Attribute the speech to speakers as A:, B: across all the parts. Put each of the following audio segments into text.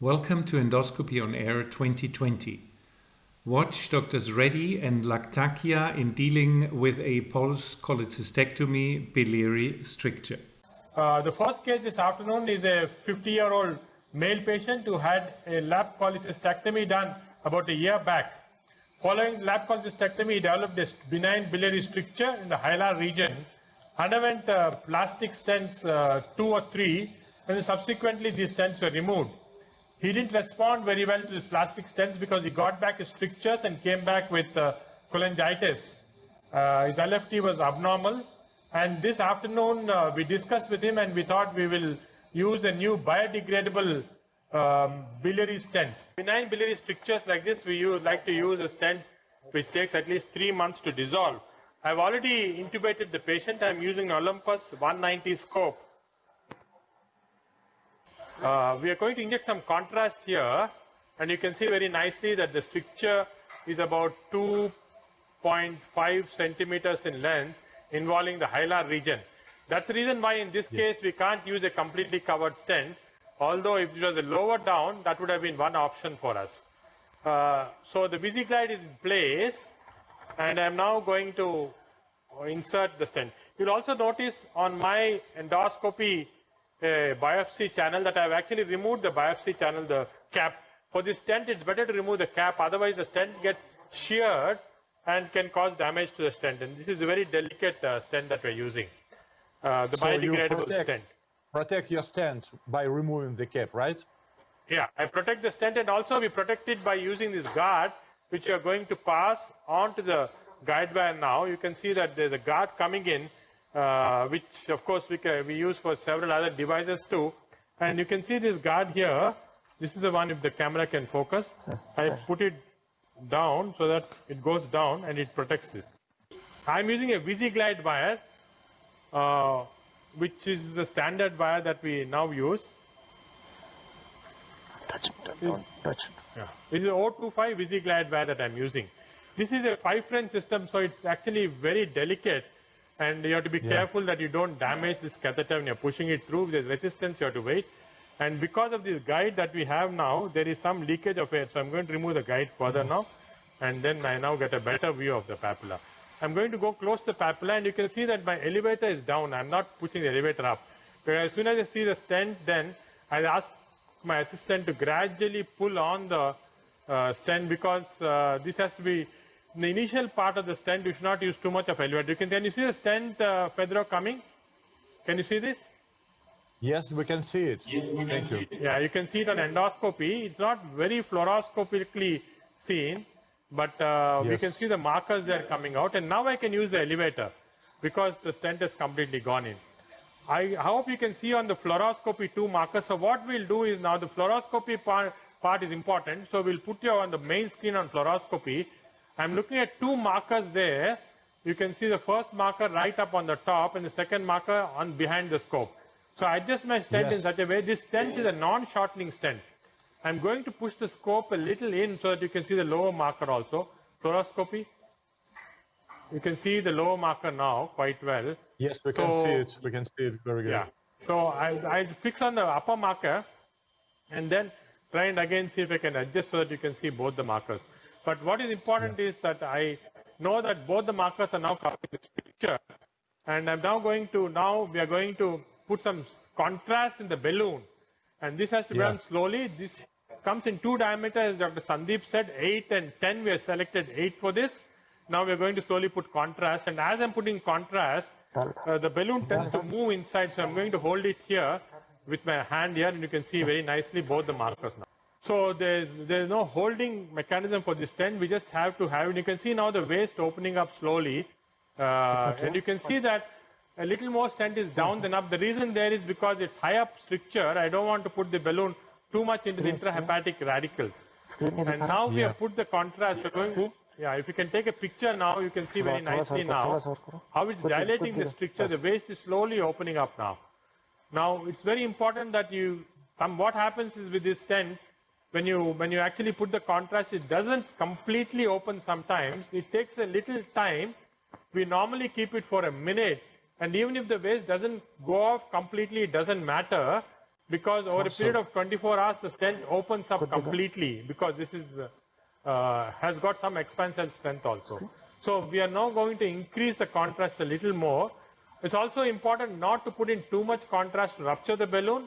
A: Welcome to Endoscopy on Air 2020. Watch Drs. Reddy and Laktakia in dealing with a pulse cholecystectomy biliary stricture.
B: The first case this afternoon is a 50-year-old male patient who had a lap cholecystectomy done about a year back. Following lap cholecystectomy, he developed a benign biliary stricture in the hilar region, underwent plastic stents 2 or 3, and subsequently these stents were removed. He didn't respond very well to his plastic stents because he got back his strictures and came back with cholangitis. His LFT was abnormal, and this afternoon we discussed with him and we thought we will use a new biodegradable biliary stent. Benign biliary strictures like this, we like to use a stent which takes at least 3 months to dissolve. I've already intubated the patient. I'm using Olympus 190 scope. We are going to inject some contrast here, and you can see very nicely that the stricture is about 2.5 centimeters in length, involving the hilar region. That's the reason why in this case we can't use a completely covered stent, although if it was a lower down, that would have been one option for us. So the VisiGlide is in place, and I'm now going to insert the stent. You'll also notice on my endoscopy biopsy channel that I've actually removed the biopsy channel, the cap. For this stent, it's better to remove the cap, otherwise the stent gets sheared and can cause damage to the stent. And this is a very delicate stent that we're using, the biodegradable stent.
C: Protect your stent by removing the cap, right?
B: Yeah, I protect the stent, and also we protect it by using this guard, which you're going to pass onto the guide wire now. You can see that there's a guard coming in, which of course we use for several other devices too. And you can see this guard here. This is the one if the camera can focus. I put it down so that it goes down and it protects this. I'm using a VisiGlide wire, which is the standard wire that we now use.
D: Don't touch.
B: Yeah. This is a 025 VisiGlide wire that I'm using. This is a 5-French system, so it's actually very delicate, and you have to be careful that you don't damage this catheter when you're pushing it through. There's resistance, you have to wait. And because of this guide that we have now, there is some leakage of air. So I'm going to remove the guide further now, and then I now get a better view of the papilla. I'm going to go close to the papilla, and you can see that my elevator is down. I'm not pushing the elevator up. Because as soon as I see the stent, then I ask my assistant to gradually pull on the stent, because this has to be, in the initial part of the stent, you should not use too much of elevator. Can you see the stent, Pedro, coming? Can you see this?
C: Yes, we can see it. Thank you.
B: Yeah, you can see it on endoscopy. It's not very fluoroscopically seen, but we can see the markers there coming out. And now I can use the elevator because the stent is completely gone in. I hope you can see on the fluoroscopy 2 markers. So what we'll do is now the fluoroscopy part is important. So we'll put you on the main screen on fluoroscopy. I'm looking at 2 markers there. You can see the first marker right up on the top and the second marker on behind the scope. So I adjust my stent in such a way. This stent is a non-shortening stent. I'm going to push the scope a little in so that you can see the lower marker also. Fluoroscopy. You can see the lower marker now quite well.
C: Yes, we can see it. We can see it very good.
B: Yeah. So I fix on the upper marker and then try and again see if I can adjust so that you can see both the markers. But what is important is that I know that both the markers are now covered with picture. And I'm now going to, we are going to put some contrast in the balloon. And this has to be done slowly. This comes in 2 diameters, Dr. Sandeep said, 8 and 10. We have selected 8 for this. Now we're going to slowly put contrast. And as I'm putting contrast, the balloon tends to move inside. So I'm going to hold it here with my hand here. And you can see very nicely both the markers now. So there's no holding mechanism for this stent. We just have to have it. You can see now the waist opening up slowly. And you can see that a little more stent is down than up. The reason there is because it's high up stricture. I don't want to put the balloon too much into the intrahepatic radicals. And now we have put the contrast. We're going, if you can take a picture now, you can see very nicely now how it's dilating the stricture. The waist is slowly opening up now. Now it's very important that what happens is with this stent, when you actually put the contrast, it doesn't completely open sometimes. It takes a little time. We normally keep it for a minute. And even if the waist doesn't go off completely, it doesn't matter. because over a
C: Awesome.
B: period of 24 hours, the stent opens up completely because this is has got some expansion strength also. So we are now going to increase the contrast a little more. It's also important not to put in too much contrast to rupture the balloon,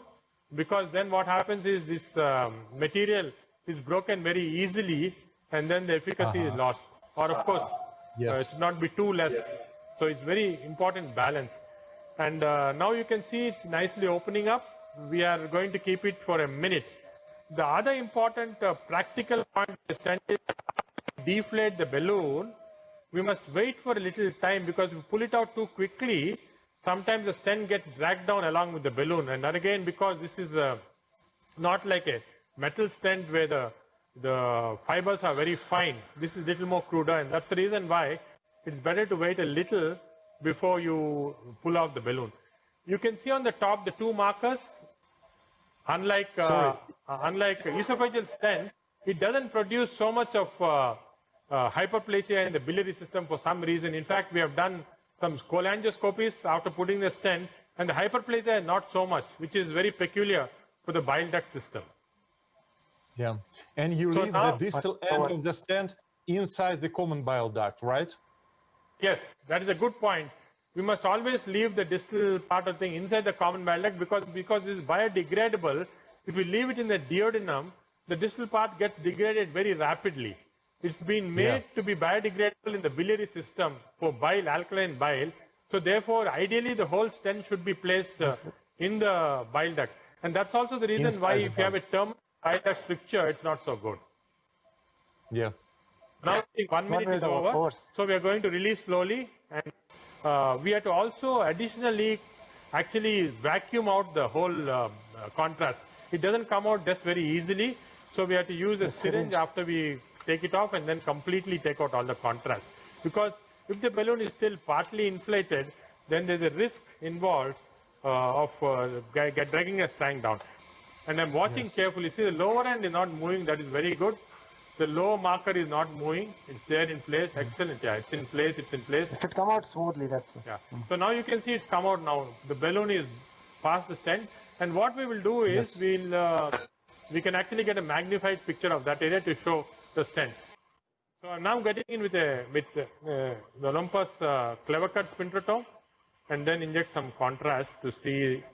B: because then what happens is this material is broken very easily and then the efficacy is lost. Or of course,
C: Yes.
B: it should not be too less. So it's very important balance. And now you can see it's nicely opening up. We are going to keep it for a minute. The other important practical point is to deflate the balloon. We must wait for a little time, because if we pull it out too quickly, sometimes the stent gets dragged down along with the balloon. And again, because this is not like a metal stent where the fibers are very fine, this is a little more cruder, and that's the reason why it's better to wait a little before you pull out the balloon. You can see on the top the two markers. Unlike esophageal stent, it doesn't produce so much of hyperplasia in the biliary system for some reason. In fact, we have done some cholangioscopies after putting the stent, and the hyperplasia is not so much, which is very peculiar for the bile duct system.
C: Yeah. And you
B: So
C: leave the
B: now-
C: distal end of the stent inside the common bile duct, right?
B: Yes, that is a good point. We must always leave the distal part of the thing inside the common bile duct, because this is biodegradable. If we leave it in the duodenum, the distal part gets degraded very rapidly. It's been made to be biodegradable in the biliary system for bile, alkaline bile. So therefore, ideally, the whole stent should be placed in the bile duct. And that's also the reason
C: Inside
B: why
C: the
B: if you have a terminal bile duct stricture, it's not so good.
C: Yeah.
B: Now, I think 1 minute is over. So we are going to release slowly. And we have to also additionally actually vacuum out the whole contrast. It doesn't come out just very easily. So we have to use a syringe after we take it off and then completely take out all the contrast. Because if the balloon is still partly inflated, then there's a risk involved of dragging a strand down. And I'm watching carefully. See, the lower end is not moving. That is very good. The lower marker is not moving. It's there in place. Excellent. Yeah, it's in place. It's in place.
D: It should come out smoothly, that's it.
B: Yeah. So now you can see it's come out now. The balloon is past the stent. And what we will do is we can actually get a magnified picture of that area to show the stent. So I'm now getting in with the Olympus Clevercut spintrotome, and then inject some contrast to see.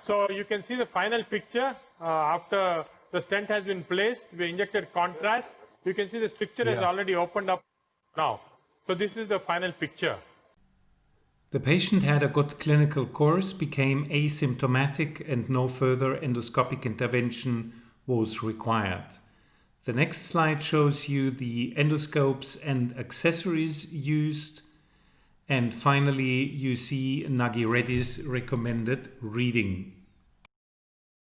B: So you can see the final picture after the stent has been placed. We injected contrast. You can see the stricture has already opened up now. So this is the final picture.
A: The patient had a good clinical course, became asymptomatic, and no further endoscopic intervention was required. The next slide shows you the endoscopes and accessories used. And finally, you see Nagi Reddy's recommended reading